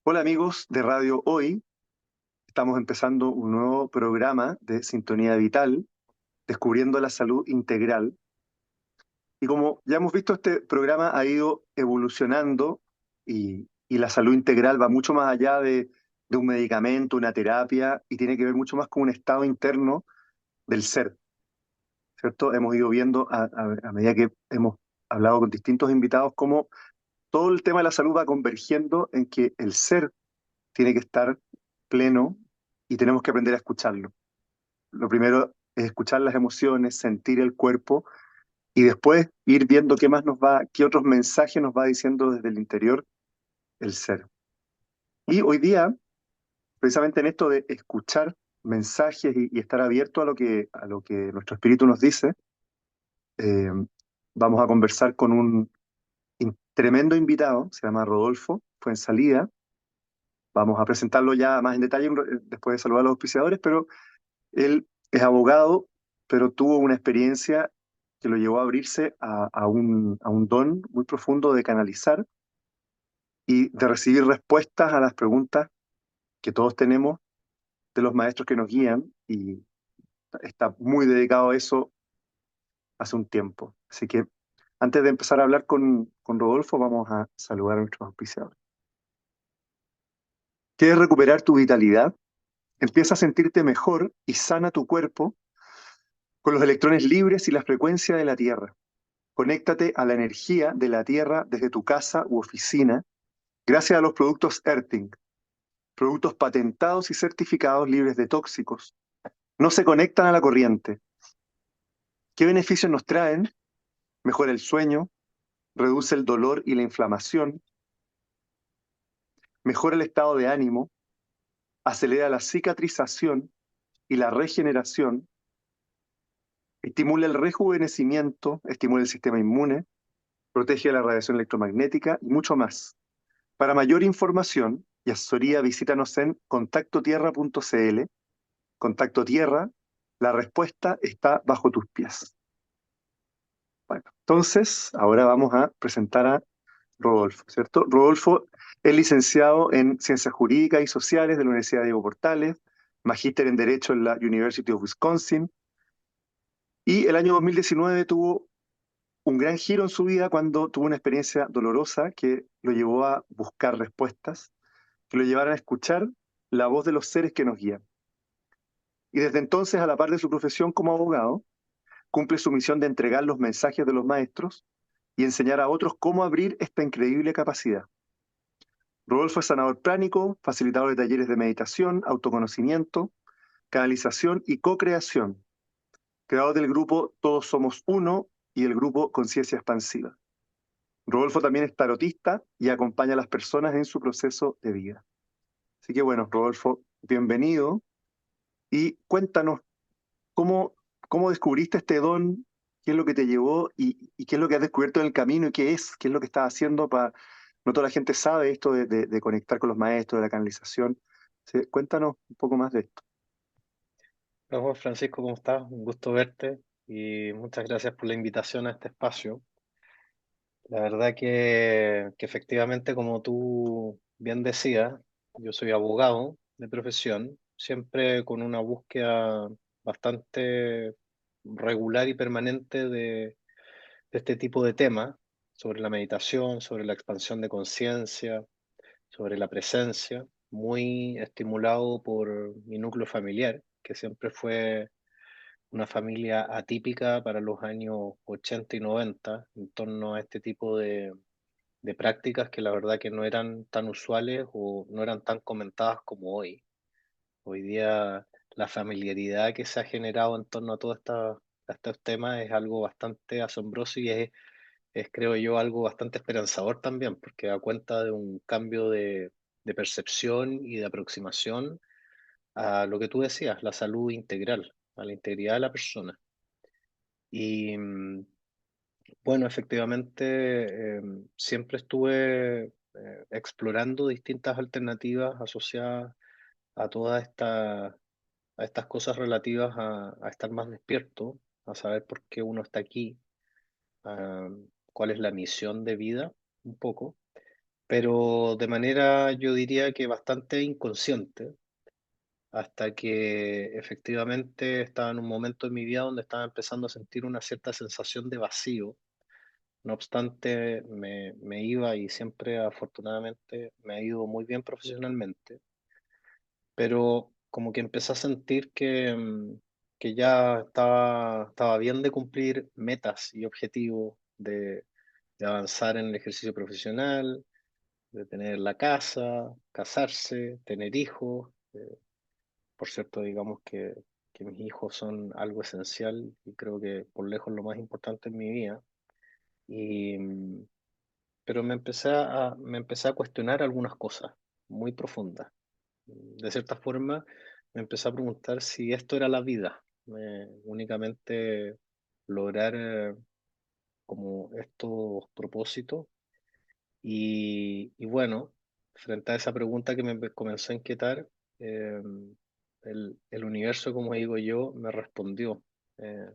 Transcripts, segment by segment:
Hola amigos de Radio Hoy, estamos empezando un nuevo programa de Sintonía Vital, descubriendo la salud integral. Y como ya hemos visto, este programa ha ido evolucionando y la salud integral va mucho más allá de un medicamento, una terapia, y tiene que ver mucho más con un estado interno del ser, ¿cierto? Hemos ido viendo a medida que hemos hablado con distintos invitados cómo todo el tema de la salud va convergiendo en que el ser tiene que estar pleno y tenemos que aprender a escucharlo. Lo primero es escuchar las emociones, sentir el cuerpo y después ir viendo qué más nos va, qué otros mensajes nos va diciendo desde el interior el ser. Y hoy día, precisamente en esto de escuchar mensajes y estar abierto a lo que nuestro espíritu nos dice, eh, vamos a conversar con un tremendo invitado, se llama Rodolfo Fuenzalida. Vamos a presentarlo ya más en detalle después de saludar a los auspiciadores, pero él es abogado, pero tuvo una experiencia que lo llevó a abrirse a un don muy profundo de canalizar y de recibir respuestas a las preguntas que todos tenemos de los maestros que nos guían y está muy dedicado a eso hace un tiempo. Así que antes de empezar a hablar con Rodolfo, vamos a saludar a nuestros auspiciadores. ¿Quieres recuperar tu vitalidad? Empieza a sentirte mejor y sana tu cuerpo con los electrones libres y la frecuencia de la Tierra. Conéctate a la energía de la Tierra desde tu casa u oficina gracias a los productos Earthing, productos patentados y certificados libres de tóxicos. No se conectan a la corriente. ¿Qué beneficios nos traen? Mejora el sueño, reduce el dolor y la inflamación, mejora el estado de ánimo, acelera la cicatrización y la regeneración, estimula el rejuvenecimiento, estimula el sistema inmune, protege de la radiación electromagnética y mucho más. Para mayor información y asesoría, visítanos en contactotierra.cl. Contacto Tierra, la respuesta está bajo tus pies. Bueno, entonces, ahora vamos a presentar a Rodolfo, ¿cierto? Rodolfo es licenciado en Ciencias Jurídicas y Sociales de la Universidad Diego Portales, magíster en Derecho en la University of Wisconsin, y el año 2019 tuvo un gran giro en su vida cuando tuvo una experiencia dolorosa que lo llevó a buscar respuestas que lo llevaran a escuchar la voz de los seres que nos guían. Y desde entonces, a la par de su profesión como abogado, cumple su misión de entregar los mensajes de los maestros y enseñar a otros cómo abrir esta increíble capacidad. Rodolfo es sanador pránico, facilitador de talleres de meditación, autoconocimiento, canalización y co-creación, creador del grupo Todos Somos Uno y el grupo Conciencia Expansiva. Rodolfo también es tarotista y acompaña a las personas en su proceso de vida. Así que bueno, Rodolfo, bienvenido y cuéntanos cómo, cómo descubriste este don, qué es lo que te llevó y qué es lo que has descubierto en el camino y qué es lo que estás haciendo para... No toda la gente sabe esto de conectar con los maestros, de la canalización. Sí, cuéntanos un poco más de esto. Hola Juan Francisco, ¿cómo estás? Un gusto verte y muchas gracias por la invitación a este espacio. La verdad que efectivamente, como tú bien decías, yo soy abogado de profesión, siempre con una búsqueda bastante regular y permanente de este tipo de temas, sobre la meditación, sobre la expansión de conciencia, sobre la presencia, muy estimulado por mi núcleo familiar, que siempre fue una familia atípica para los años 80 y 90 en torno a este tipo de prácticas que la verdad que no eran tan usuales o no eran tan comentadas como hoy. Hoy día la familiaridad que se ha generado en torno a a estos temas es algo bastante asombroso y creo yo, algo bastante esperanzador también, porque da cuenta de un cambio de percepción y de aproximación a lo que tú decías, la salud integral, a la integridad de la persona. Y bueno, efectivamente, siempre estuve explorando distintas alternativas asociadas a a estas cosas relativas a estar más despierto, a saber por qué uno está aquí, a cuál es la misión de vida, un poco. pero de manera yo diría que bastante inconsciente, hasta que efectivamente estaba en un momento de mi vida donde estaba empezando a sentir una cierta sensación de vacío. No obstante, me iba y siempre afortunadamente me ha ido muy bien profesionalmente, pero como que empecé a sentir que ya estaba bien de cumplir metas y objetivos, de avanzar en el ejercicio profesional, de tener la casa, casarse, tener hijos. Por cierto, digamos que mis hijos son algo esencial y creo que por lejos lo más importante en mi vida. Y, pero me empecé a cuestionar algunas cosas muy profundas. De cierta forma, me empecé a preguntar si esto era la vida, únicamente lograr como estos propósitos. Y bueno, frente a esa pregunta que me comenzó a inquietar, eh, el universo, como digo yo, me respondió. Eh,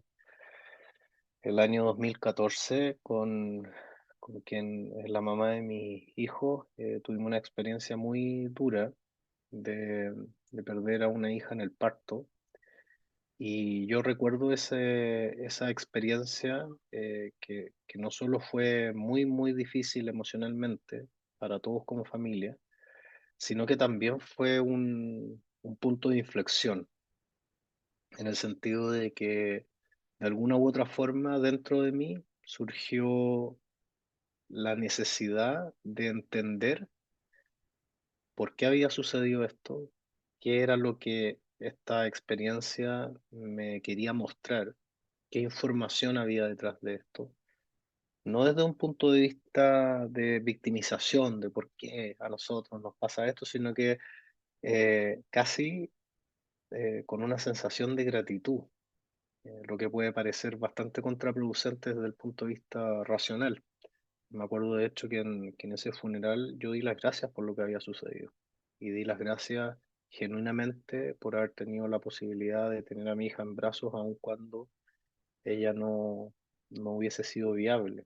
el año 2014, con quien es la mamá de mi hijo, tuvimos una experiencia muy dura de, de perder a una hija en el parto. Y yo recuerdo esa experiencia que no solo fue muy, muy difícil emocionalmente para todos como familia, sino que también fue un punto de inflexión, en el sentido de que de alguna u otra forma dentro de mí surgió la necesidad de entender por qué había sucedido esto, qué era lo que esta experiencia me quería mostrar, qué información había detrás de esto. No desde un punto de vista de victimización, de por qué a nosotros nos pasa esto, sino que casi con una sensación de gratitud, lo que puede parecer bastante contraproducente desde el punto de vista racional. Me acuerdo de hecho que en ese funeral yo di las gracias por lo que había sucedido y di las gracias genuinamente por haber tenido la posibilidad de tener a mi hija en brazos aun cuando ella no hubiese sido viable.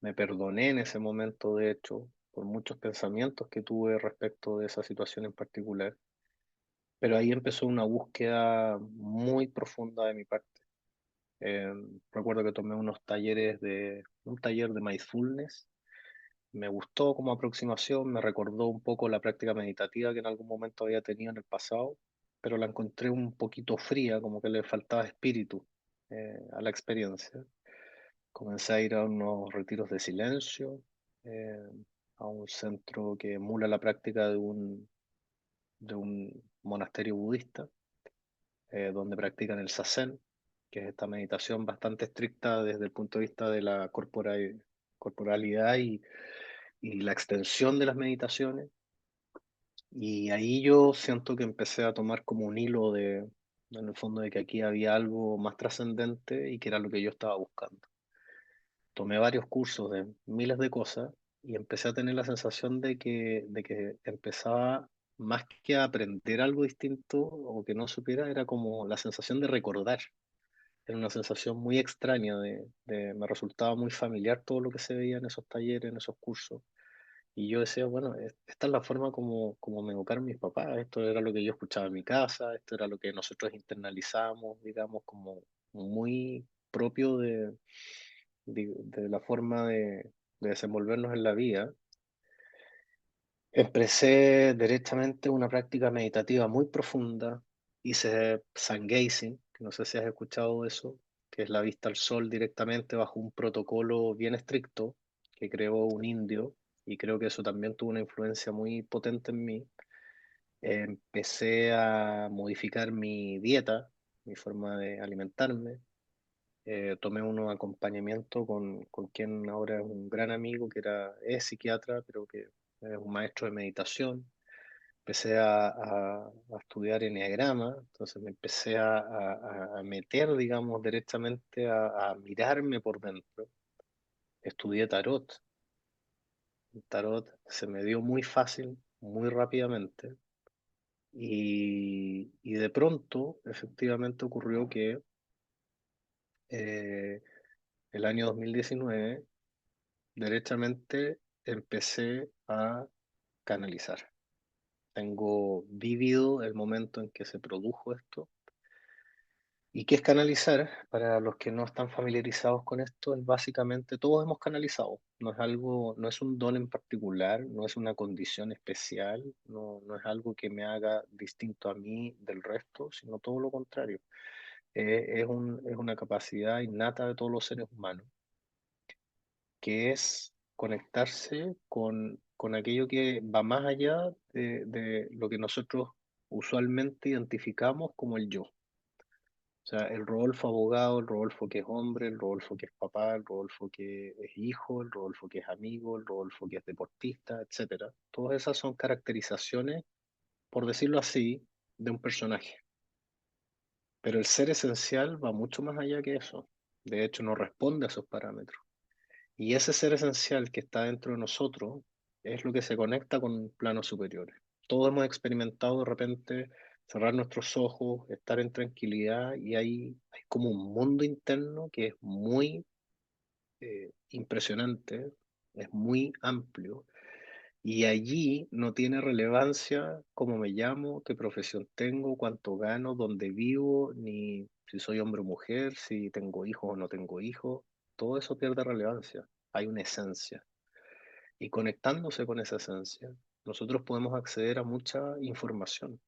Me perdoné en ese momento, de hecho, por muchos pensamientos que tuve respecto de esa situación en particular, pero ahí empezó una búsqueda muy profunda de mi parte. Eh, recuerdo que tomé un taller de mindfulness. Me gustó como aproximación, me recordó un poco la práctica meditativa que en algún momento había tenido en el pasado, pero la encontré un poquito fría, como que le faltaba espíritu a la experiencia. Comencé a ir a unos retiros de silencio, eh, a un centro que emula la práctica de un monasterio budista, donde practican el zazen, que es esta meditación bastante estricta desde el punto de vista de la corporalidad y la extensión de las meditaciones. Y ahí yo siento que empecé a tomar como un hilo en el fondo, de que aquí había algo más trascendente y que era lo que yo estaba buscando. Tomé varios cursos de miles de cosas y empecé a tener la sensación de que empezaba más que a aprender algo distinto o que no supiera, era como la sensación de recordar. Era una sensación muy extraña me resultaba muy familiar todo lo que se veía en esos talleres, en esos cursos. Y yo decía, bueno, esta es la forma como me educaron mis papás, esto era lo que yo escuchaba en mi casa, esto era lo que nosotros internalizamos, digamos, como muy propio de la forma de desenvolvernos en la vida. Empecé directamente una práctica meditativa muy profunda, hice sun gazing, que no sé si has escuchado eso, que es la vista al sol directamente bajo un protocolo bien estricto que creó un indio, y creo que eso también tuvo una influencia muy potente en mí. Empecé a modificar mi dieta, mi forma de alimentarme. Tomé unos acompañamientos con quien ahora es un gran amigo, es psiquiatra, pero que es un maestro de meditación. Empecé a estudiar enneagrama, entonces me empecé a meter, digamos, directamente a mirarme por dentro. Estudié tarot. El tarot se me dio muy fácil, muy rápidamente, y de pronto, efectivamente, ocurrió que eh, el año 2019, derechamente, empecé a canalizar. Tengo vívido el momento en que se produjo esto. ¿Y qué es canalizar? Para los que no están familiarizados con esto, es básicamente todos hemos canalizado. No es algo, no es un don en particular, no es una condición especial, no es algo que me haga distinto a mí del resto, sino todo lo contrario. Es una capacidad innata de todos los seres humanos, que es conectarse con aquello que va más allá de lo que nosotros usualmente identificamos como el yo. O sea, el Rodolfo abogado, el Rodolfo que es hombre, el Rodolfo que es papá, el Rodolfo que es hijo, el Rodolfo que es amigo, el Rodolfo que es deportista, etcétera. Todas esas son caracterizaciones, por decirlo así, de un personaje. Pero el ser esencial va mucho más allá que eso. De hecho, no responde a esos parámetros. Y ese ser esencial que está dentro de nosotros es lo que se conecta con planos superiores. Todos hemos experimentado de repente cerrar nuestros ojos, estar en tranquilidad y hay como un mundo interno que es muy impresionante, es muy amplio y allí no tiene relevancia cómo me llamo, qué profesión tengo, cuánto gano, dónde vivo, ni si soy hombre o mujer, si tengo hijos o no tengo hijos. Todo eso pierde relevancia. Hay una esencia. Y conectándose con esa esencia, nosotros podemos acceder a mucha información.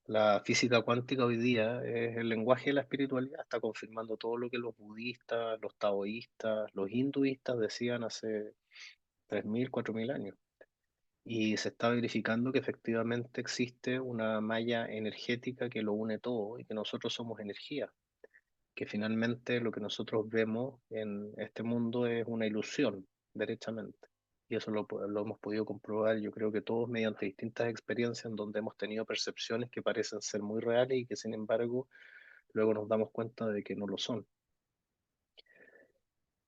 La física cuántica hoy día es el lenguaje de la espiritualidad, está confirmando todo lo que los budistas, los taoístas, los hinduistas decían hace 3.000, 4.000 años. Y se está verificando que efectivamente existe una malla energética que lo une todo y que nosotros somos energía, que finalmente lo que nosotros vemos en este mundo es una ilusión, derechamente. Y eso lo hemos podido comprobar, yo creo que todos mediante distintas experiencias en donde hemos tenido percepciones que parecen ser muy reales y que sin embargo luego nos damos cuenta de que no lo son.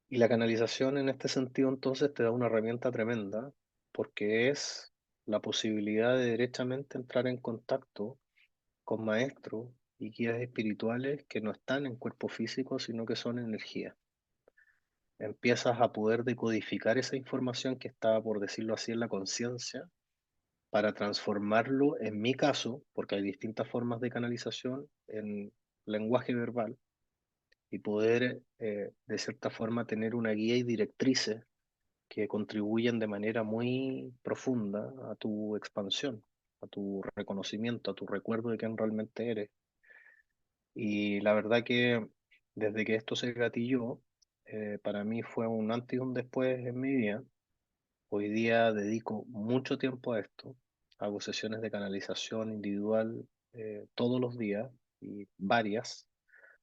Y la canalización en este sentido entonces te da una herramienta tremenda porque es la posibilidad de derechamente entrar en contacto con maestros y guías espirituales que no están en cuerpo físico, sino que son energía. Empiezas a poder decodificar esa información que estaba, por decirlo así, en la conciencia para transformarlo, en mi caso, porque hay distintas formas de canalización, en lenguaje verbal y poder, de cierta forma, tener una guía y directrices que contribuyen de manera muy profunda a tu expansión, a tu reconocimiento, a tu recuerdo de quién realmente eres. Y la verdad que desde que esto se gatilló, para mí fue un antes y un después en mi vida. Hoy día dedico mucho tiempo a esto. Hago sesiones de canalización individual todos los días y varias.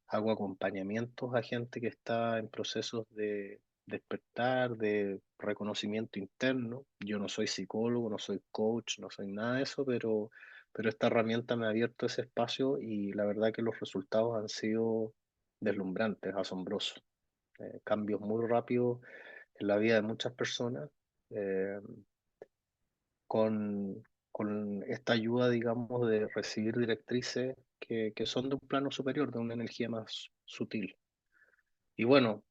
Hago acompañamientos a gente que está en procesos de despertar, de reconocimiento interno. Yo no soy psicólogo, no soy coach, no soy nada de eso, pero esta herramienta me ha abierto ese espacio y la verdad que los resultados han sido deslumbrantes, asombrosos. Cambios muy rápidos en la vida de muchas personas eh, con esta ayuda, digamos, de recibir directrices que son de un plano superior, de una energía más sutil. Y bueno,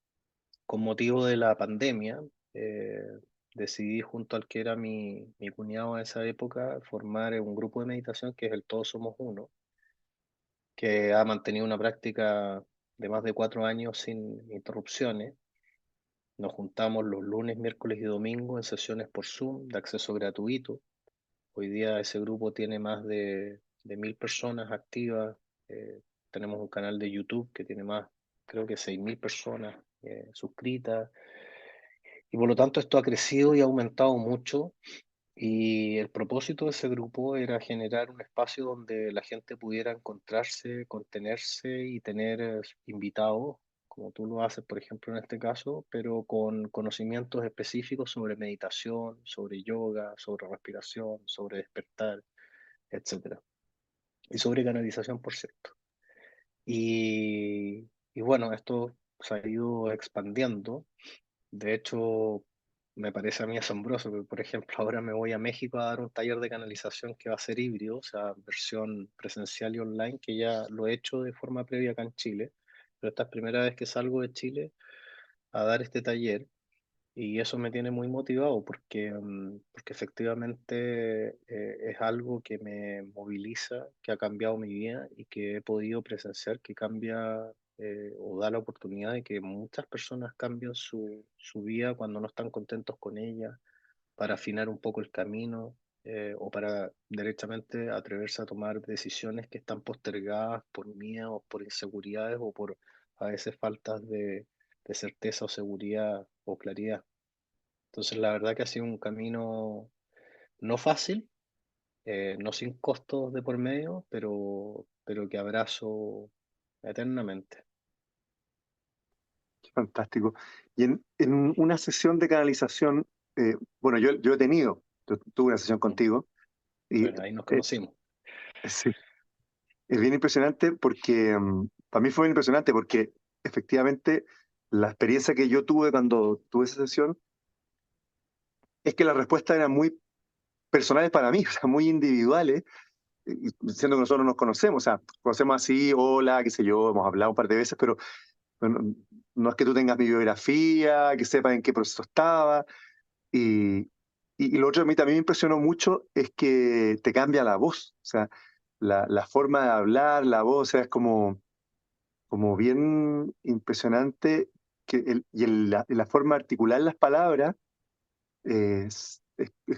con motivo de la pandemia, eh, decidí junto al que era mi cuñado en esa época formar un grupo de meditación que es el Todos Somos Uno, que ha mantenido una práctica de más de 4 años sin interrupciones. Nos juntamos los lunes, miércoles y domingos en sesiones por Zoom de acceso gratuito. Hoy día ese grupo tiene más de 1.000 personas activas. Tenemos un canal de YouTube que tiene más, creo que 6.000 personas suscritas. Y por lo tanto esto ha crecido y ha aumentado mucho. Y el propósito de ese grupo era generar un espacio donde la gente pudiera encontrarse, contenerse y tener invitados, como tú lo haces, por ejemplo, en este caso, pero con conocimientos específicos sobre meditación, sobre yoga, sobre respiración, sobre despertar, etcétera. Y sobre canalización, por cierto. Y bueno, esto se ha ido expandiendo. De hecho, me parece a mí asombroso que, por ejemplo, ahora me voy a México a dar un taller de canalización que va a ser híbrido, o sea, versión presencial y online, que ya lo he hecho de forma previa acá en Chile, pero esta es la primera vez que salgo de Chile a dar este taller Y eso me tiene muy motivado porque, porque efectivamente es algo que me moviliza, que ha cambiado mi vida y que he podido presenciar que cambia o da la oportunidad de que muchas personas cambien su vida cuando no están contentos con ella, para afinar un poco el camino o para derechamente atreverse a tomar decisiones que están postergadas por miedos, por inseguridades o por a veces faltas de certeza o seguridad o claridad. Entonces, la verdad que ha sido un camino no fácil, no sin costos de por medio, pero que abrazo eternamente. Fantástico. Y en una sesión de canalización, bueno, yo he tenido, tuve una sesión ¿Mm? contigo y Bueno, ahí nos eh, conocimos. sí, es bien impresionante porque, para mí fue bien impresionante porque efectivamente la experiencia que yo tuve cuando tuve esa sesión es que las respuestas eran muy personales para mí, o sea, muy individuales, siendo que nosotros nos conocemos, o sea, conocemos así, hola, qué sé yo, hemos hablado un par de veces, pero bueno, no es que tú tengas mi biografía, que sepas en qué proceso estaba. Y, y lo otro que a mí también me impresionó mucho es que te cambia la voz, o sea, la forma de hablar, la voz, o sea, es como bien impresionante que la forma de articular las palabras es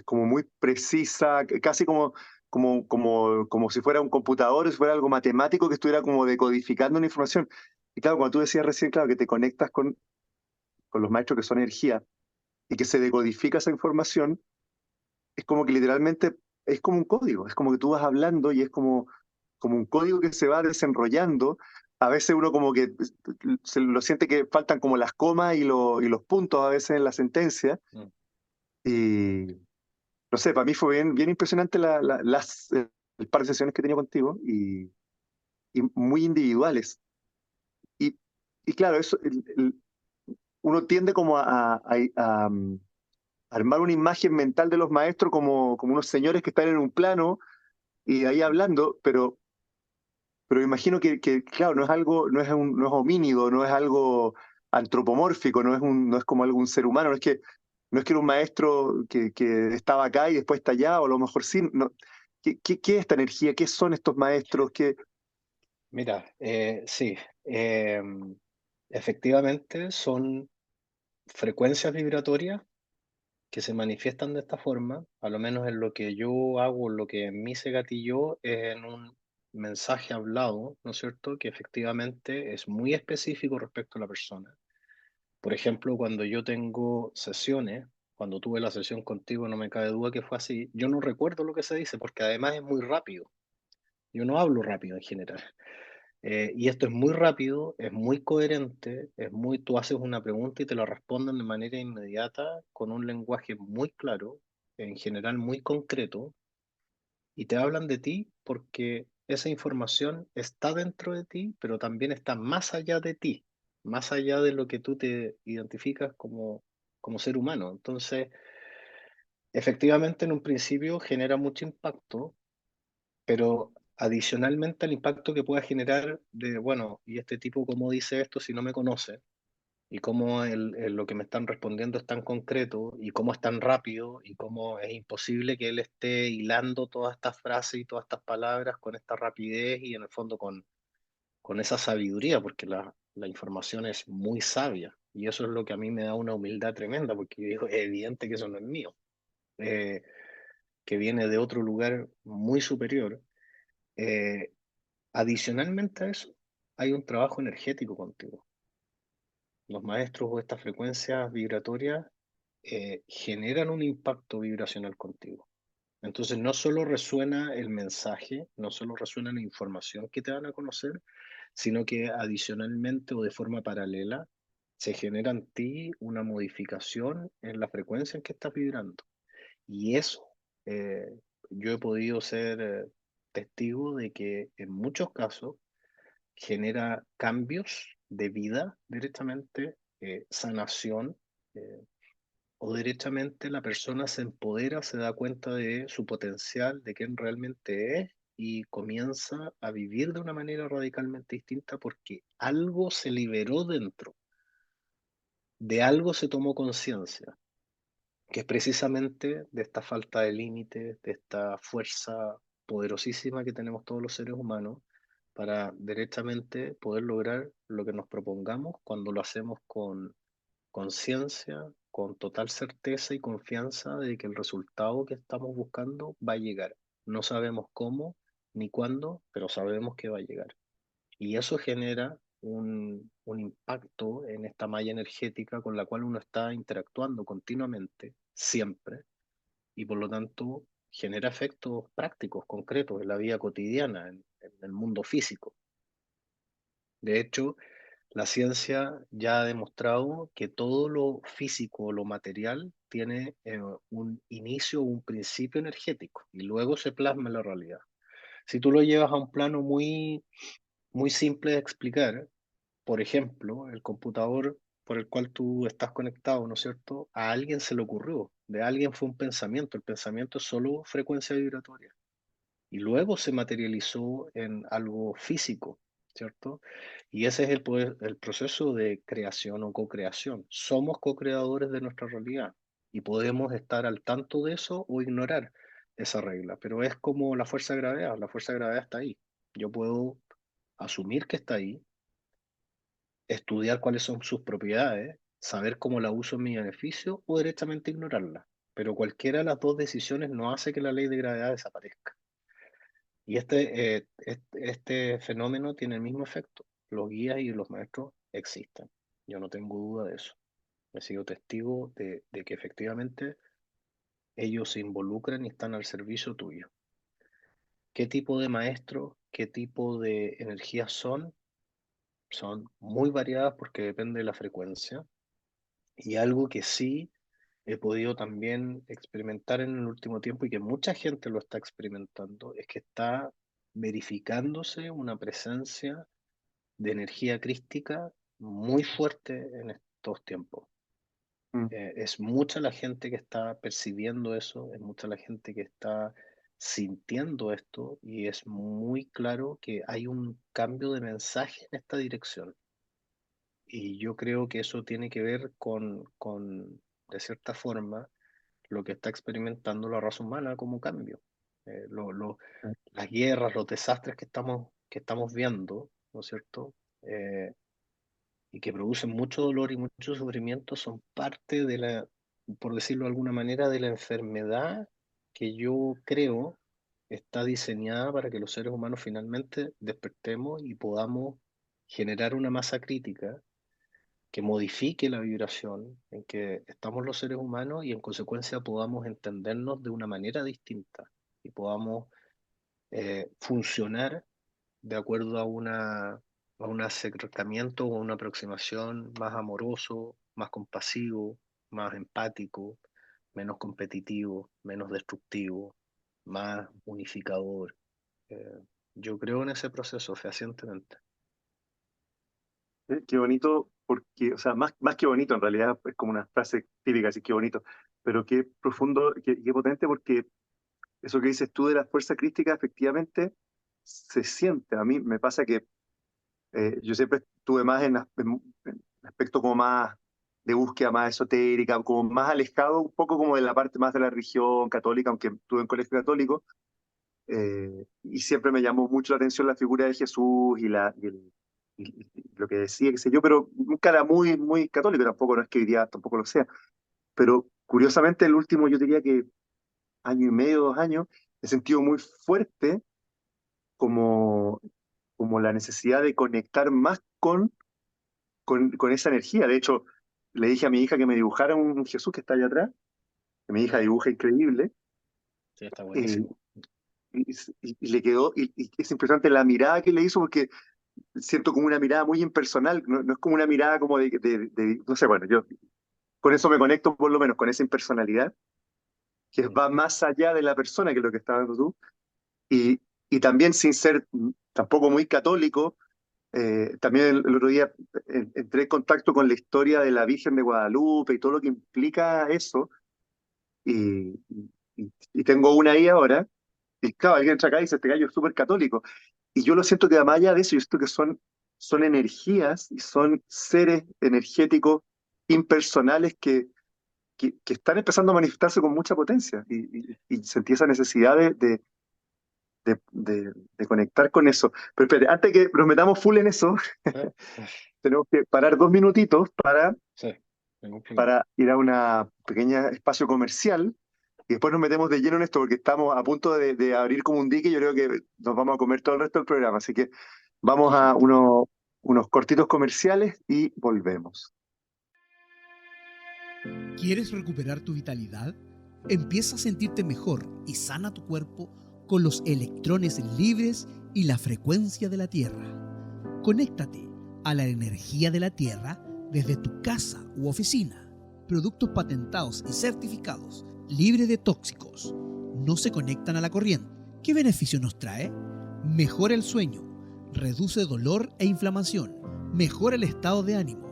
como muy precisa, casi como si fuera un computador, si fuera algo matemático que estuviera como decodificando una información. Y claro, cuando tú decías recién, claro, que te conectas con los maestros que son energía y que se decodifica esa información, es como que literalmente es como un código, es como que tú vas hablando y es como un código que se va desenrollando. A veces uno como que se lo siente que faltan como las comas y los puntos a veces en la sentencia. Mm. Y no sé, para mí fue bien impresionante el par de sesiones que he tenido contigo y muy individuales. Y, y claro, uno tiende como a armar una imagen mental de los maestros como unos señores que están en un plano y ahí hablando, pero imagino claro, no es algo, no es homínido, no es algo antropomórfico, no es como algún ser humano, no es que era un maestro que estaba acá y después está allá, o a lo mejor sí. No. ¿Qué es esta energía? ¿Qué son estos maestros? Mira, sí, efectivamente son frecuencias vibratorias que se manifiestan de esta forma, a lo menos en lo que yo hago, lo que en mí se gatilló, es en un mensaje hablado, ¿no es cierto?, que efectivamente es muy específico respecto a la persona. Por ejemplo, cuando yo tengo sesiones, cuando tuve la sesión contigo, no me cabe duda que fue así, yo no recuerdo lo que se dice, porque además es muy rápido. Yo no hablo rápido en general. Y esto es muy rápido, es muy coherente, tú haces una pregunta y te la responden de manera inmediata, con un lenguaje muy claro, en general muy concreto, y te hablan de ti porque esa información está dentro de ti, pero también está más allá de ti, más allá de lo que tú te identificas como ser humano. Entonces, efectivamente, en un principio genera mucho impacto, pero adicionalmente al impacto que pueda generar de, bueno, ¿y este tipo cómo dice esto si no me conoce? ¿Y cómo lo que me están respondiendo es tan concreto? ¿Y cómo es tan rápido? ¿Y cómo es imposible que él esté hilando todas estas frases y todas estas palabras con esta rapidez y en el fondo con esa sabiduría? Porque la información es muy sabia. Y eso es lo que a mí me da una humildad tremenda, porque yo digo, es evidente que eso no es mío, eh, que viene de otro lugar muy superior. Eh, Adicionalmente a eso, hay un trabajo energético contigo. Los maestros o estas frecuencias vibratorias generan un impacto vibracional contigo. Entonces, no solo resuena el mensaje, no solo resuena la información que te van a conocer, sino que adicionalmente o de forma paralela se genera en ti una modificación en la frecuencia en que estás vibrando. Y eso, eh, yo he podido ser testigo de que en muchos casos genera cambios de vida directamente, sanación, eh, o directamente la persona se empodera, se da cuenta de su potencial, de quién realmente es y comienza a vivir de una manera radicalmente distinta porque algo se liberó dentro. de algo se tomó conciencia, que es precisamente de esta falta de límites, de esta fuerza poderosísima que tenemos todos los seres humanos para derechamente poder lograr lo que nos propongamos cuando lo hacemos con conciencia, con total certeza y confianza de que el resultado que estamos buscando va a llegar. No sabemos cómo ni cuándo, pero sabemos que va a llegar. Y eso genera un impacto en esta malla energética con la cual uno está interactuando continuamente, siempre, y por lo tanto genera efectos prácticos, concretos en la vida cotidiana, en el mundo físico. De hecho, la ciencia ya ha demostrado que todo lo físico, lo material, tiene un inicio, un principio energético y luego se plasma en la realidad. Si tú lo llevas a un plano muy simple de explicar, por ejemplo, el computador por el cual tú estás conectado, ¿no es cierto? A alguien se le ocurrió, de alguien fue un pensamiento, el pensamiento es solo frecuencia vibratoria y luego se materializó en algo físico, ¿cierto? Y ese es el proceso de creación o co-creación. Somos co-creadores de nuestra realidad y podemos estar al tanto de eso o ignorar esa regla, pero es como la fuerza de gravedad está ahí. Yo puedo asumir que está ahí, estudiar cuáles son sus propiedades, saber cómo la uso en mi beneficio o directamente ignorarla. Pero cualquiera de las dos decisiones no hace que la ley de gravedad desaparezca. Y este fenómeno tiene el mismo efecto. Los guías y los maestros existen. Yo no tengo duda de eso. He sido testigo de que efectivamente ellos se involucran y están al servicio tuyo. ¿Qué tipo de maestros, qué tipo de energías son? Son muy variadas porque depende de la frecuencia. Y algo que sí he podido también experimentar en el último tiempo y que mucha gente lo está experimentando es que está verificándose una presencia de energía crística muy fuerte en estos tiempos. Mm. Es mucha la gente que está percibiendo eso, es mucha la gente que está sintiendo esto y es muy claro que hay un cambio de mensaje en esta dirección. Y yo creo que eso tiene que ver de cierta forma, lo que está experimentando la raza humana como cambio. Eh, lo- lo- las guerras, los desastres que estamos viendo, ¿no es cierto? Y que producen mucho dolor y mucho sufrimiento, son parte de por decirlo de alguna manera, de la enfermedad que yo creo está diseñada para que los seres humanos finalmente despertemos y podamos generar una masa crítica que modifique la vibración en que estamos los seres humanos y en consecuencia podamos entendernos de una manera distinta y podamos funcionar de acuerdo a un acercamiento o una aproximación más amoroso, más compasivo, más empático, menos competitivo, menos destructivo, más unificador. Eh, yo creo en ese proceso fehacientemente. Qué bonito, porque, o sea, más que bonito, en realidad es como una frase típica, así qué bonito, pero qué profundo, qué potente, porque eso que dices tú de la fuerza crística, efectivamente, se siente. A mí me pasa que yo siempre estuve más en aspecto como más de búsqueda más esotérica, como más alejado un poco como de la parte más de la religión católica, aunque estuve en colegio católico, y siempre me llamó mucho la atención la figura de Jesús y lo que decía, qué sé yo, pero nunca era muy católico, tampoco no es que hoy día tampoco lo sea. Pero curiosamente el último, yo diría que año y medio, 2 años, he sentido muy fuerte como, como la necesidad de conectar más con esa energía. De hecho, le dije a mi hija que me dibujara un Jesús que está allá atrás, que mi hija Ya, dibuja increíble, sí, está eh, buenísimo. y le quedó, y es impresionante la mirada que le hizo, porque siento como una mirada muy impersonal, no es como una mirada como no sé, bueno, yo con eso me conecto por lo menos, con esa impersonalidad, que Mm. va más allá de la persona que es lo que estás dando tú, y también sin ser tampoco muy católico. También el otro día entré en contacto con la historia de la Virgen de Guadalupe y todo lo que implica eso, y, y tengo una ahí ahora, y claro, alguien entra acá y dice, este gallo es súper católico, y yo lo siento que más allá de eso, yo siento que son energías y son seres energéticos impersonales que están empezando a manifestarse con mucha potencia y sentí esa necesidad de conectar con eso. Pero espere, antes que nos metamos full en eso, ¿Eh? tenemos que parar 2 minutitos Sí, ningún problema. para ir a una pequeña espacio comercial y después nos metemos de lleno en esto porque estamos a punto de abrir como un dique y yo creo que nos vamos a comer todo el resto del programa. Así que vamos a Perfecto. unos cortitos comerciales y volvemos. ¿Quieres recuperar tu vitalidad? Empieza a sentirte mejor y sana tu cuerpo con los electrones libres y la frecuencia de la Tierra. Conéctate a la energía de la Tierra desde tu casa u oficina. Productos patentados y certificados, libres de tóxicos, no se conectan a la corriente. ¿Qué beneficio nos trae? Mejora el sueño, reduce dolor e inflamación, mejora el estado de ánimo,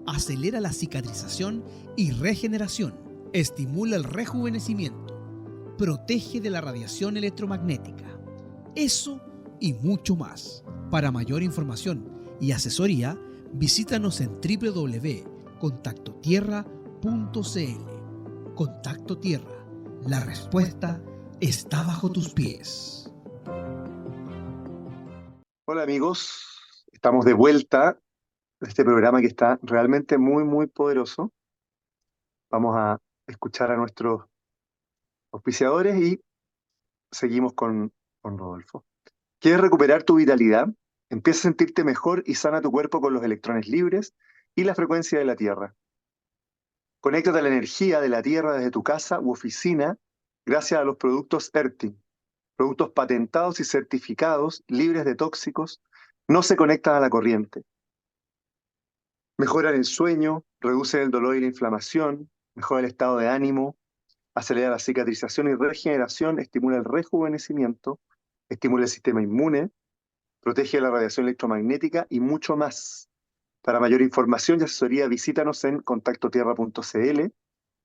acelera la cicatrización y regeneración, estimula el rejuvenecimiento, protege de la radiación electromagnética. Eso y mucho más. Para mayor información y asesoría, visítanos en www.contactotierra.cl. Contacto Tierra, la respuesta está bajo tus pies. Hola amigos, estamos de vuelta en este programa que está realmente muy, muy poderoso. Vamos a escuchar a nuestros auspiciadores y seguimos con Rodolfo. ¿Quieres recuperar tu vitalidad? Empieza a sentirte mejor y sana tu cuerpo con los electrones libres y la frecuencia de la Tierra. Conéctate a la energía de la Tierra desde tu casa u oficina gracias a los productos Earthing, productos patentados y certificados, libres de tóxicos, no se conectan a la corriente. Mejoran el sueño, reducen el dolor y la inflamación, mejora el estado de ánimo, acelera la cicatrización y regeneración, estimula el rejuvenecimiento, estimula el sistema inmune, protege de la radiación electromagnética y mucho más. Para mayor información y asesoría, visítanos en contactotierra.cl.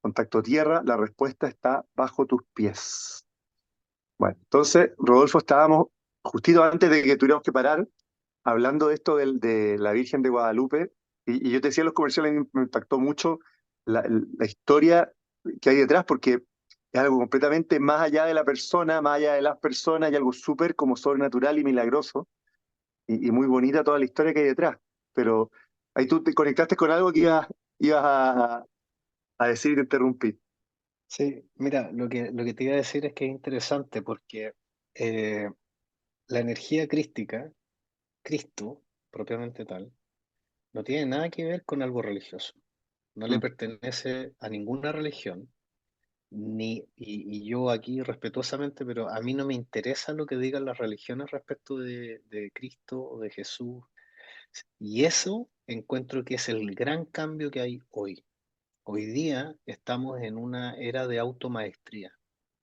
Contacto Tierra, la respuesta está bajo tus pies. Bueno, entonces, Rodolfo, estábamos justito antes de que tuviéramos que parar, hablando de esto de la Virgen de Guadalupe, y yo te decía en los comerciales, a mí me impactó mucho la historia que hay detrás, porque es algo completamente más allá de la persona, más allá de las personas, y algo súper como sobrenatural y milagroso, y muy bonita toda la historia que hay detrás. Pero ahí tú te conectaste con algo que ibas a decir y te interrumpí. Sí, mira, lo que te iba a decir es que es interesante porque eh, la energía crística, Cristo, propiamente tal, no tiene nada que ver con algo religioso. No le Mm, pertenece a ninguna religión, y yo aquí respetuosamente, pero a mí no me interesa lo que digan las religiones respecto de Cristo o de Jesús. Y eso encuentro que es el gran cambio que hay hoy. Hoy día estamos en una era de automaestría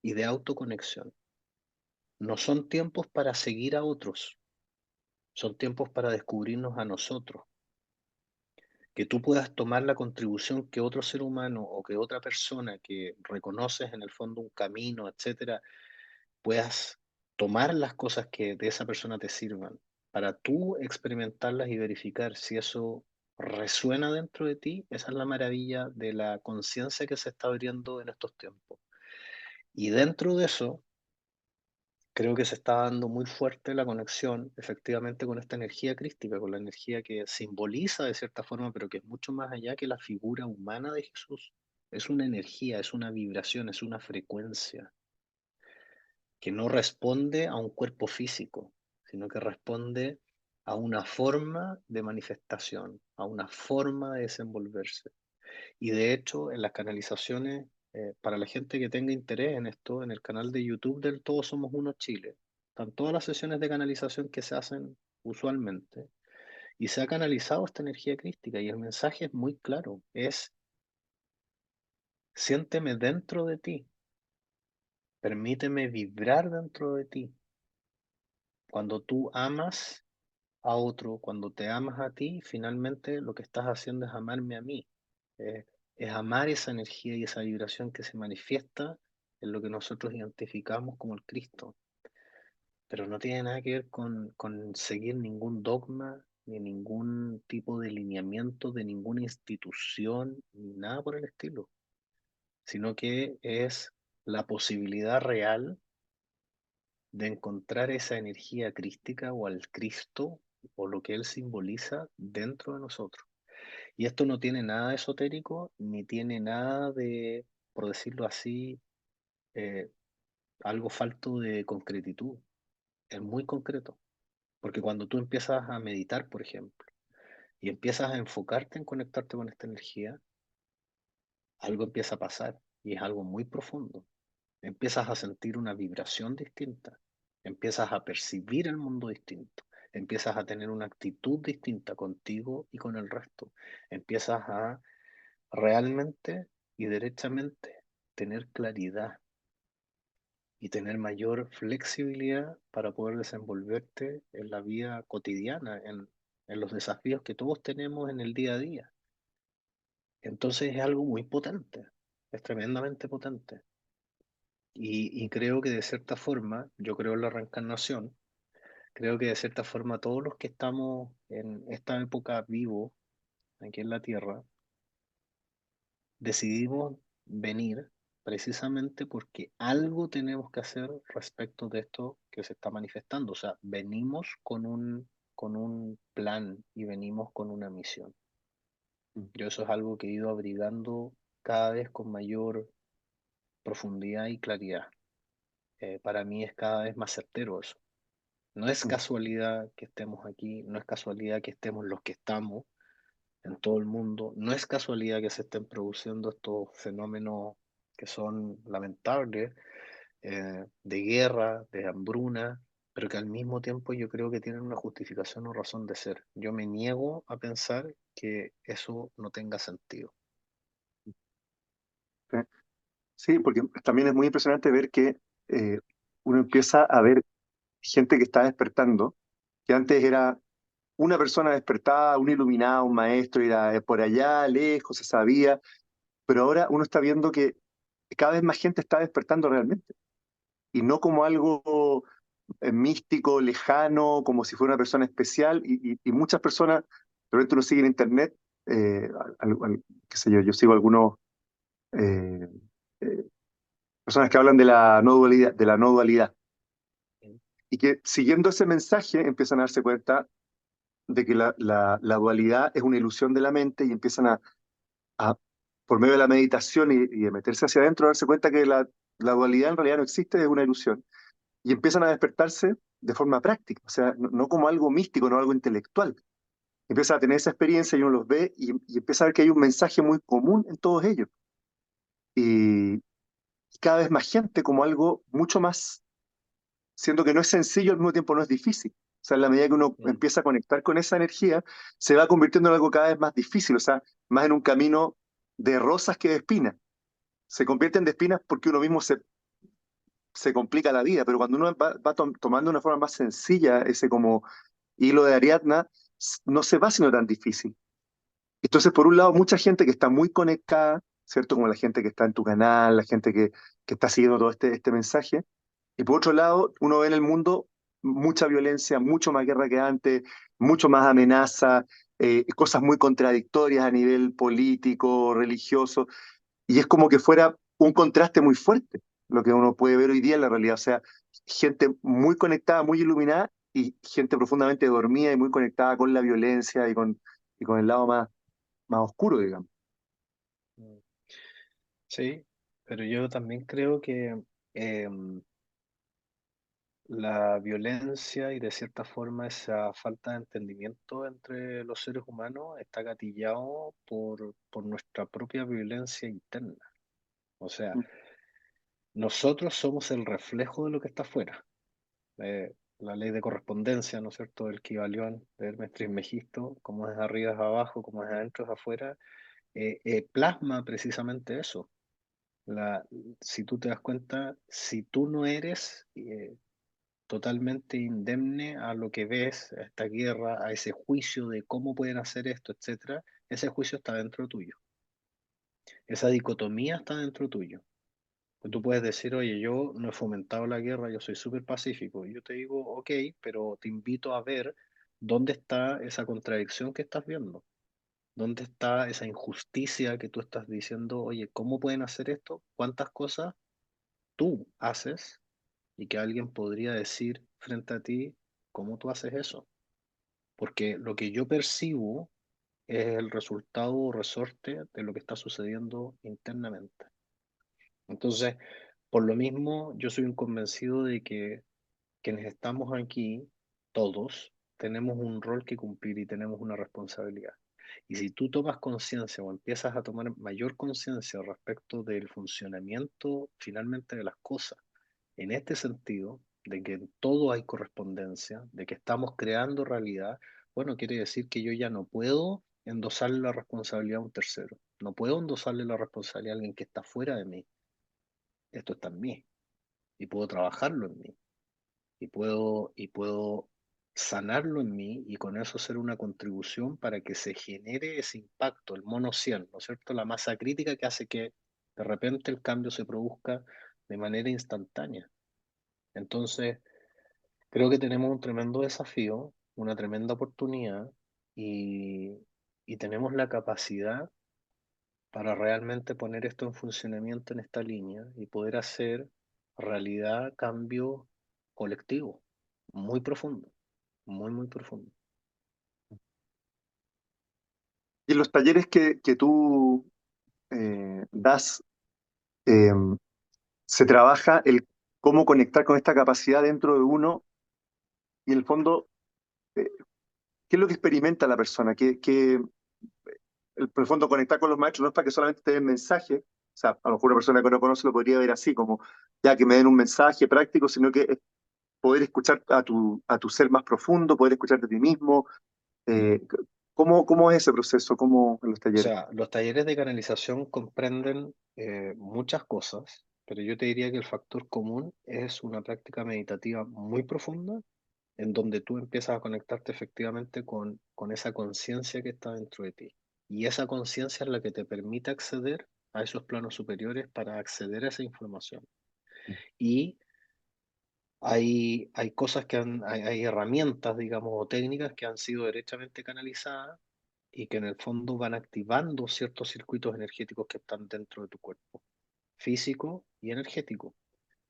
y de autoconexión. No son tiempos para seguir a otros, son tiempos para descubrirnos a nosotros. Que tú puedas tomar la contribución que otro ser humano o que otra persona que reconoces en el fondo un camino, etcétera, puedas tomar las cosas que de esa persona te sirvan para tú experimentarlas y verificar si eso resuena dentro de ti. Esa es la maravilla de la conciencia que se está abriendo en estos tiempos. Y dentro de eso, creo que se está dando muy fuerte la conexión efectivamente con esta energía crística, con la energía que simboliza de cierta forma, pero que es mucho más allá que la figura humana de Jesús. Es una energía, es una vibración, es una frecuencia que no responde a un cuerpo físico, sino que responde a una forma de manifestación, a una forma de desenvolverse. Y de hecho, en las canalizaciones, para la gente que tenga interés en esto, en el canal de YouTube del Todos Somos Uno Chile, están todas las sesiones de canalización que se hacen usualmente, y se ha canalizado esta energía crística, y el mensaje es muy claro, es siénteme dentro de ti, permíteme vibrar dentro de ti. Cuando tú amas a otro, cuando te amas a ti, finalmente lo que estás haciendo es amarme a mí. Eh, es amar esa energía y esa vibración que se manifiesta en lo que nosotros identificamos como el Cristo. Pero no tiene nada que ver con seguir ningún dogma, ni ningún tipo de lineamiento de ninguna institución, ni nada por el estilo, sino que es la posibilidad real de encontrar esa energía crística o al Cristo o lo que Él simboliza dentro de nosotros. Y esto no tiene nada de esotérico, ni tiene nada de, por decirlo así, eh, algo falto de concretitud. Es muy concreto, porque cuando tú empiezas a meditar, por ejemplo, y empiezas a enfocarte en conectarte con esta energía, algo empieza a pasar y es algo muy profundo. Empiezas a sentir una vibración distinta, empiezas a percibir el mundo distinto, empiezas a tener una actitud distinta contigo y con el resto, empiezas a realmente y derechamente tener claridad y tener mayor flexibilidad para poder desenvolverte en la vida cotidiana, en los desafíos que todos tenemos en el día a día. Entonces es algo muy potente, es tremendamente potente. Y creo que de cierta forma, yo creo en la reencarnación, creo que de cierta forma todos los que estamos en esta época vivos aquí en la Tierra, decidimos venir precisamente porque algo tenemos que hacer respecto de esto que se está manifestando. O sea, venimos con un plan y venimos con una misión. Yo eso es algo que he ido abrigando cada vez con mayor profundidad y claridad. Para mí es cada vez más certero eso. No es casualidad que estemos aquí, no es casualidad que estemos los que estamos en todo el mundo, no es casualidad que se estén produciendo estos fenómenos que son lamentables, de guerra, de hambruna, pero que al mismo tiempo yo creo que tienen una justificación o razón de ser. Yo me niego a pensar que eso no tenga sentido. ¿Sí? Sí, porque también es muy impresionante ver que uno empieza a ver gente que está despertando, que antes era una persona despertada, un iluminado, un maestro, era por allá, lejos, se sabía, pero ahora uno está viendo que cada vez más gente está despertando realmente, y no como algo místico, lejano, como si fuera una persona especial, y muchas personas, de repente uno sigue en internet, qué sé yo, yo sigo algunos eh, eh, personas que hablan de la no dualidad, y que siguiendo ese mensaje empiezan a darse cuenta de que la dualidad es una ilusión de la mente y empiezan a, por medio de la meditación y de meterse hacia adentro, darse cuenta que la dualidad en realidad no existe, es una ilusión. Y empiezan a despertarse de forma práctica, o sea, no como algo místico, no algo intelectual. Empieza a tener esa experiencia y uno los ve y empieza a ver que hay un mensaje muy común en todos ellos. Y cada vez más gente como algo mucho más, siendo que no es sencillo, al mismo tiempo no es difícil. O sea, en la medida que uno Mm. empieza a conectar con esa energía, se va convirtiendo en algo cada vez más difícil, o sea, más en un camino de rosas que de espinas. Se convierten de espinas porque uno mismo se complica la vida, pero cuando uno va tomando una forma más sencilla, ese como hilo de Ariadna, no se va siendo tan difícil. Entonces, por un lado, mucha gente que está muy conectada, ¿cierto? Como la gente que está en tu canal, la gente que está siguiendo todo este mensaje. Y por otro lado, uno ve en el mundo mucha violencia, mucho más guerra que antes, mucho más amenaza, cosas muy contradictorias a nivel político, religioso, y es como que fuera un contraste muy fuerte, lo que uno puede ver hoy día en la realidad. O sea, gente muy conectada, muy iluminada, y gente profundamente dormida y muy conectada con la violencia y con el lado más oscuro, digamos. Mm. Sí, pero yo también creo que em, la violencia y de cierta forma esa falta de entendimiento entre los seres humanos está gatillado por nuestra propia violencia interna. O sea, nosotros somos el reflejo de lo que está afuera. La ley de correspondencia, ¿no es cierto?, del Kybalión, de Hermes Trismegisto, como es arriba es abajo, como es adentro es afuera, plasma precisamente eso. La, si tú te das cuenta, si tú no eres totalmente indemne a lo que ves, a esta guerra, a ese juicio de cómo pueden hacer esto, etcétera, ese juicio está dentro tuyo. Esa dicotomía está dentro tuyo. Pues tú puedes decir, oye, yo no he fomentado la guerra, yo soy súper pacífico. Y yo te digo, ok, pero te invito a ver ¿Dónde está esa contradicción que estás viendo? ¿Dónde está esa injusticia que tú estás diciendo, oye, ¿cómo pueden hacer esto? ¿Cuántas cosas tú haces y que alguien podría decir frente a ti, cómo tú haces eso? Porque lo que yo percibo es el resultado o resorte de lo que está sucediendo internamente. Entonces, por lo mismo, yo soy un convencido de que quienes estamos aquí, todos, tenemos un rol que cumplir y tenemos una responsabilidad. Y si tú tomas conciencia o empiezas a tomar mayor conciencia respecto del funcionamiento finalmente de las cosas, en este sentido, de que en todo hay correspondencia, de que estamos creando realidad, bueno, quiere decir que yo ya no puedo endosarle la responsabilidad a un tercero, no puedo endosarle la responsabilidad a alguien que está fuera de mí. Esto está en mí y puedo trabajarlo en mí y puedo sanarlo en mí y con eso hacer una contribución para que se genere ese impacto, el mono 100, ¿no es cierto? La masa crítica que hace que de repente el cambio se produzca de manera instantánea. Entonces, creo que tenemos un tremendo desafío, una tremenda oportunidad y, y tenemos la capacidad para realmente poner esto en funcionamiento en esta línea y poder hacer realidad cambio colectivo, muy profundo, muy, muy profundo. Y en los talleres que tú das, eh, se trabaja el cómo conectar con esta capacidad dentro de uno y en el fondo, eh, ¿qué es lo que experimenta la persona? El fondo conectar con los maestros no es para que solamente te den mensajes, o sea, a lo mejor una persona que no conoce lo podría ver así, como ya que me den un mensaje práctico, sino que es poder escuchar a tu ser más profundo, poder escucharte a ti mismo. eh, ¿Cómo es ese proceso? ¿Cómo en los O talleres? sea, los talleres de canalización comprenden muchas cosas, pero yo te diría que el factor común es una práctica meditativa muy profunda en donde tú empiezas a conectarte efectivamente con esa conciencia que está dentro de ti. Y esa conciencia es la que te permite acceder a esos planos superiores para acceder a esa información. Y hay cosas hay herramientas, digamos, o técnicas que han sido derechamente canalizadas y que en el fondo van activando ciertos circuitos energéticos que están dentro de tu cuerpo, físico y energético.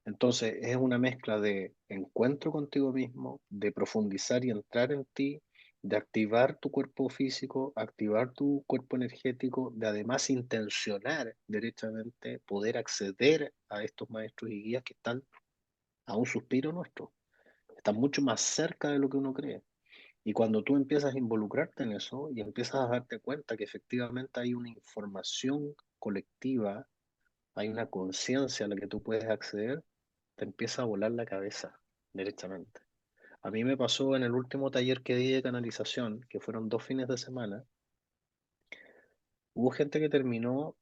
Entonces es una mezcla de encuentro contigo mismo, de profundizar y entrar en ti, de activar tu cuerpo físico, activar tu cuerpo energético, de además intencionar derechamente poder acceder a estos maestros y guías que están a un suspiro nuestro, están mucho más cerca de lo que uno cree. Y cuando tú empiezas a involucrarte en eso y empiezas a darte cuenta que efectivamente hay una información colectiva, hay una conciencia a la que tú puedes acceder, te empieza a volar la cabeza directamente. A mí me pasó en el último taller que di de canalización, que fueron 2 fines de semana, hubo gente que terminó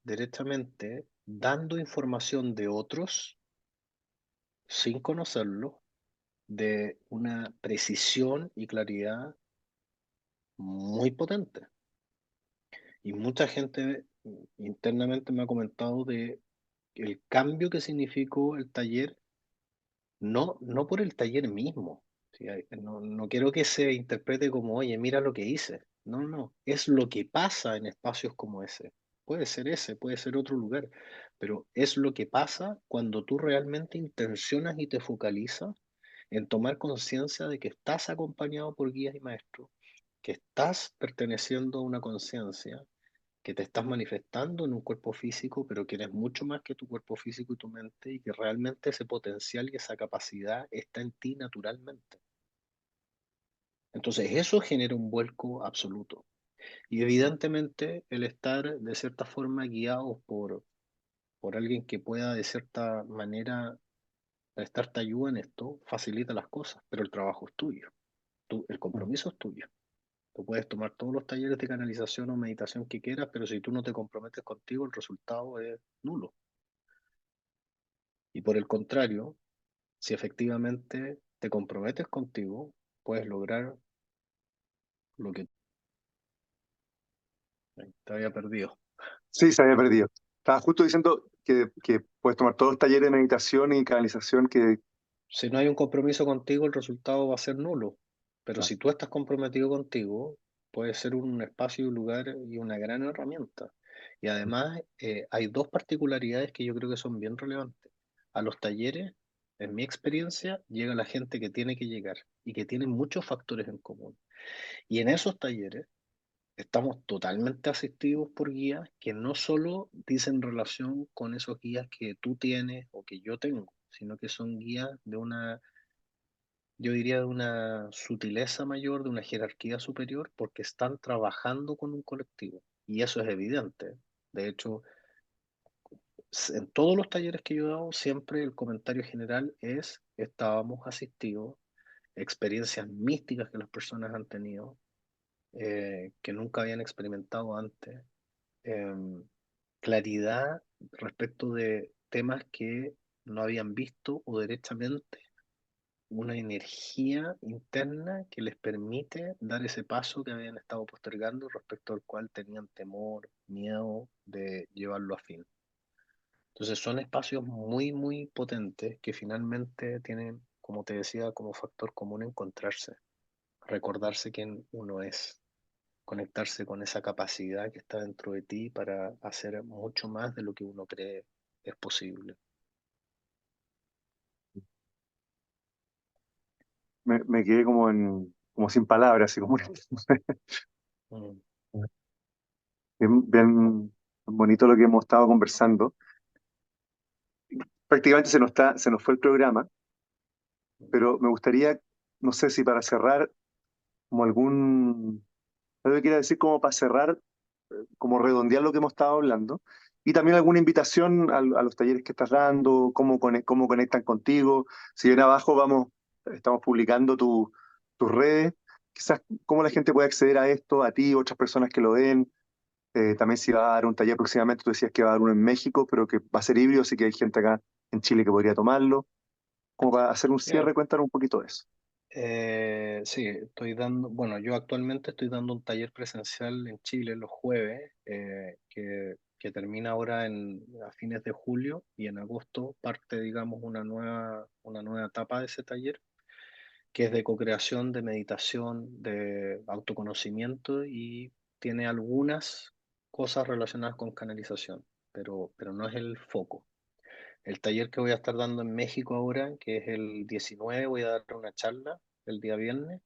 directamente dando información de otros sin conocerlo, de una precisión y claridad muy potente. Y mucha gente internamente me ha comentado de el cambio que significó el taller, no por el taller mismo. ¿Sí? No quiero que se interprete como, oye, mira lo que hice. No, no, es lo que pasa en espacios como ese. Ese, puede ser otro lugar, pero es lo que pasa cuando tú realmente intencionas y te focalizas en tomar conciencia de que estás acompañado por guías y maestros, que estás perteneciendo a una conciencia, que te estás manifestando en un cuerpo físico, pero que eres mucho más que tu cuerpo físico y tu mente, y que realmente ese potencial y esa capacidad está en ti naturalmente. Entonces, eso genera un vuelco absoluto. Y evidentemente, el estar de cierta forma guiado por alguien que pueda de cierta manera prestarte ayuda en esto, facilita las cosas, pero el trabajo es tuyo, el compromiso es tuyo. Tú puedes tomar todos los talleres de canalización o meditación que quieras, pero si tú no te comprometes contigo, el resultado es nulo. Y por el contrario, si efectivamente te comprometes contigo, puedes lograr lo que te había perdido. Sí, se había perdido. Estaba justo diciendo que puedes tomar todos los talleres de meditación y canalización que... Si no hay un compromiso contigo, el resultado va a ser nulo. Pero Claro. si tú estás comprometido contigo, puede ser un espacio, un lugar y una gran herramienta. Y además hay dos particularidades que yo creo que son bien relevantes. A los talleres, en mi experiencia, llega la gente que tiene que llegar y que tiene muchos factores en común. Y en esos talleres estamos totalmente asistidos por guías que no solo dicen relación con esos guías que tú tienes o que yo tengo, sino que son guías de una, yo diría, de una sutileza mayor, de una jerarquía superior, porque están trabajando con un colectivo. Y eso es evidente. De hecho, en todos los talleres que yo he dado, siempre el comentario general es, estábamos asistidos, experiencias místicas que las personas han tenido, que nunca habían experimentado antes, em, claridad respecto de temas que no habían visto o derechamente una energía interna que les permite dar ese paso que habían estado postergando respecto al cual tenían temor, miedo de llevarlo a fin. Entonces son espacios muy, muy potentes que finalmente tienen, como te decía, como factor común encontrarse, recordarse quién uno es, conectarse con esa capacidad que está dentro de ti para hacer mucho más de lo que uno cree es posible. Me quedé como sin palabras, así como Mm, bien bonito lo que hemos estado conversando. Prácticamente se nos fue el programa, pero me gustaría, no sé si para cerrar, como algo que quiera decir como para cerrar, como redondear lo que hemos estado hablando, y también alguna invitación a los talleres que estás dando, cómo conectan contigo. Si bien abajo estamos publicando tus redes, quizás cómo la gente puede acceder a esto, a ti, otras personas que lo den. También si va a dar un taller próximamente, tú decías que va a dar uno en México, pero que va a ser híbrido, así que hay gente acá en Chile que podría tomarlo. Como para hacer un ya. cierre, cuéntanos un poquito de eso. Sí, estoy dando, bueno, yo actualmente estoy dando un taller presencial en Chile los jueves, que termina ahora a fines de julio y en agosto parte, digamos, una nueva etapa de ese taller, que es de co-creación, de meditación, de autoconocimiento y tiene algunas cosas relacionadas con canalización, pero no es el foco. El taller que voy a estar dando en México ahora, que es el 19, voy a dar una charla el día viernes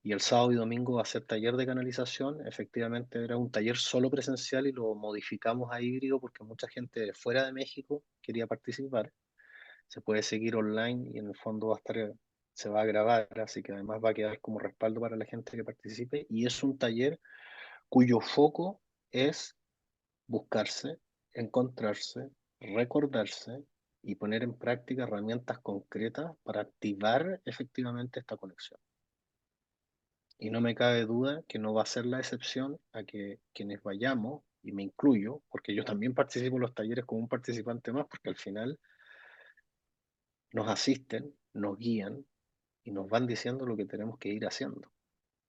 y el sábado y domingo va a ser taller de canalización. Efectivamente era un taller solo presencial y lo modificamos a híbrido porque mucha gente de fuera de México quería participar. Se puede seguir online y en el fondo se va a grabar, así que además va a quedar como respaldo para la gente que participe. Y es un taller cuyo foco es buscarse, encontrarse, recordarse y poner en práctica herramientas concretas para activar efectivamente esta conexión. Y no me cabe duda que no va a ser la excepción a que quienes vayamos, y me incluyo, porque yo también participo en los talleres como un participante más, porque al final nos asisten, nos guían y nos van diciendo lo que tenemos que ir haciendo.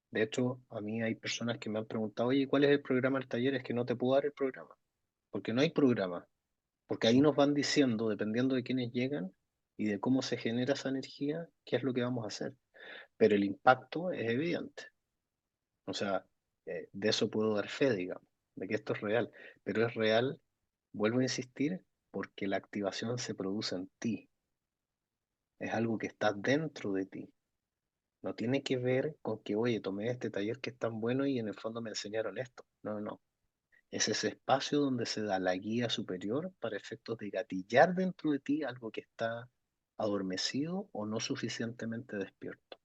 De hecho, a mí hay personas que me han preguntado, oye, ¿cuál es el programa del taller? Es que no te puedo dar el programa, porque no hay programa. Porque ahí nos van diciendo, dependiendo de quiénes llegan y de cómo se genera esa energía, qué es lo que vamos a hacer. Pero el impacto es evidente. O sea, de eso puedo dar fe, digamos, de que esto es real. Pero es real, vuelvo a insistir, porque la activación se produce en ti. Es algo que está dentro de ti. No tiene que ver con que, oye, tomé este taller que es tan bueno y en el fondo me enseñaron esto. No, no. Es ese espacio donde se da la guía superior para efectos de gatillar dentro de ti algo que está adormecido o no suficientemente despierto,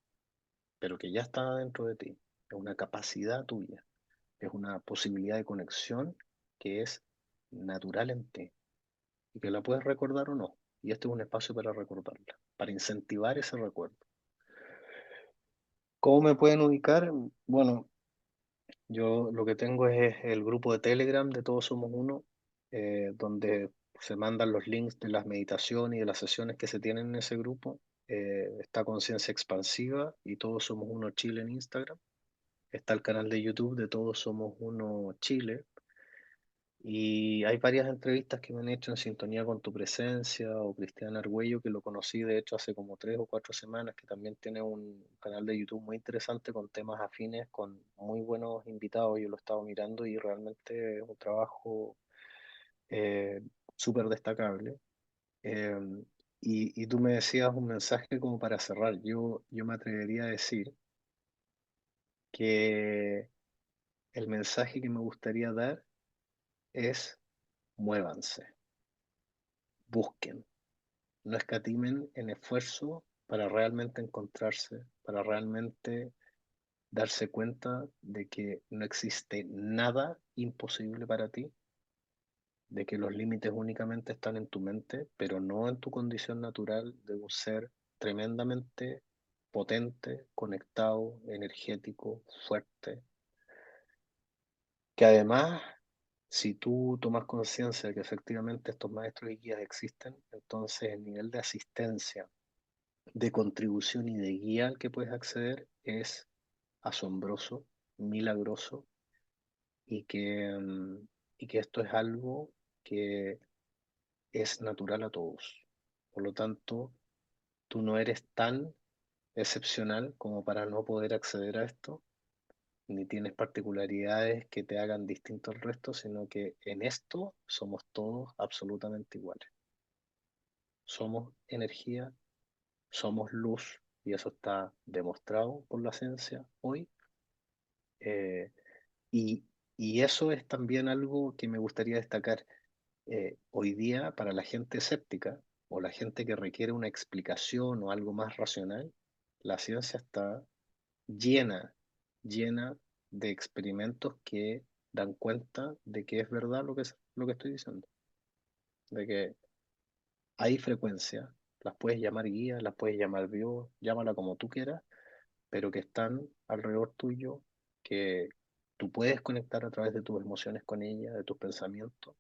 pero que ya está dentro de ti. Es una capacidad tuya, es una posibilidad de conexión que es natural en ti y que la puedes recordar o no. Y este es un espacio para recordarla, para incentivar ese recuerdo. ¿Cómo me pueden ubicar? Bueno, yo lo que tengo es el grupo de Telegram de Todos Somos Uno, donde se mandan los links de las meditaciones y de las sesiones que se tienen en ese grupo. Está Conciencia Expansiva y Todos Somos Uno Chile en Instagram. Está el canal de YouTube de Todos Somos Uno Chile. Y hay varias entrevistas que me han hecho en Sintonía con tu Presencia o Cristian Argüello, que lo conocí de hecho hace como 3 o 4 semanas, que también tiene un canal de YouTube muy interesante con temas afines, con muy buenos invitados. Yo lo he estado mirando y realmente es un trabajo eh, súper destacable. Eh, y tú me decías un mensaje como para cerrar. Yo me atrevería a decir que el mensaje que me gustaría dar es: muévanse, busquen, no escatimen en esfuerzo para realmente encontrarse, para realmente darse cuenta de que no existe nada imposible para ti, de que los límites únicamente están en tu mente, pero no en tu condición natural de un ser tremendamente potente, conectado, energético, fuerte, que además, si tú tomas conciencia de que efectivamente estos maestros y guías existen, entonces el nivel de asistencia, de contribución y de guía al que puedes acceder es asombroso, milagroso, y y que esto es algo que es natural a todos. Por lo tanto, tú no eres tan excepcional como para no poder acceder a esto, ni tienes particularidades que te hagan distinto al resto, sino que en esto somos todos absolutamente iguales. Somos energía, somos luz, y eso está demostrado por la ciencia hoy. Eh, y, y eso es también algo que me gustaría destacar. Hoy día, para la gente escéptica o la gente que requiere una explicación o algo más racional, la ciencia está llena, llena de experimentos que dan cuenta de que es verdad lo que estoy diciendo, de que hay frecuencias, las puedes llamar guía, las puedes llamar Dios, llámala como tú quieras, pero que están alrededor tuyo, que tú puedes conectar a través de tus emociones con ella, de tus pensamientos,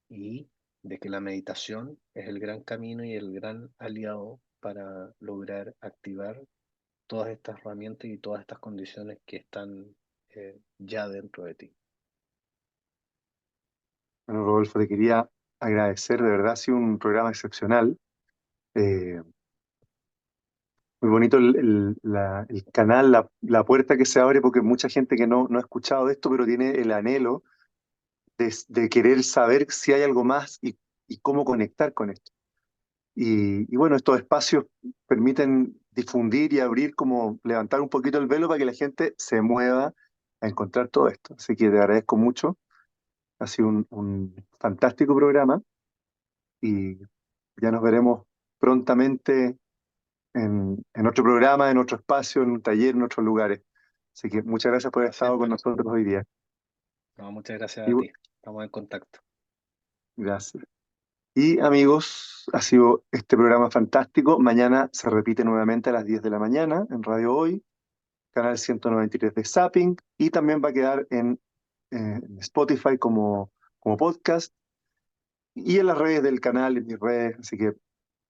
y de que la meditación es el gran camino y el gran aliado para lograr activar todas estas herramientas y todas estas condiciones que están ya dentro de ti. Bueno, Rodolfo, te quería agradecer, de verdad ha sido un programa excepcional. Eh, Muy bonito el canal, la puerta que se abre, porque mucha gente que no ha escuchado de esto, pero tiene el anhelo de querer saber si hay algo más y cómo conectar con esto. Y bueno, estos espacios permiten difundir y abrir, como levantar un poquito el velo para que la gente se mueva a encontrar todo esto. Así que te agradezco mucho. Ha sido un fantástico programa y ya nos veremos prontamente en otro programa, en otro espacio, en un taller, en otros lugares. Así que muchas gracias por haber Así es, estado con pues. nosotros hoy día. No, muchas gracias Y, a ti. Estamos en contacto. gracias. Y amigos, ha sido este programa fantástico. Mañana se repite nuevamente a las 10 de la mañana en Radio Hoy, canal 193 de Zapping, y también va a quedar en Spotify como podcast y en las redes del canal, en mis redes, así que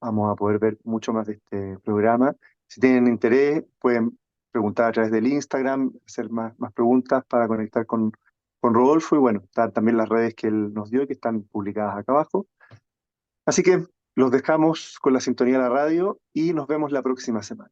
vamos a poder ver mucho más de este programa. Si tienen interés, pueden preguntar a través del Instagram, hacer más preguntas para conectar con Rodolfo, y bueno, están también las redes que él nos dio y que están publicadas acá abajo. Así que los dejamos con la sintonía de la radio y nos vemos la próxima semana.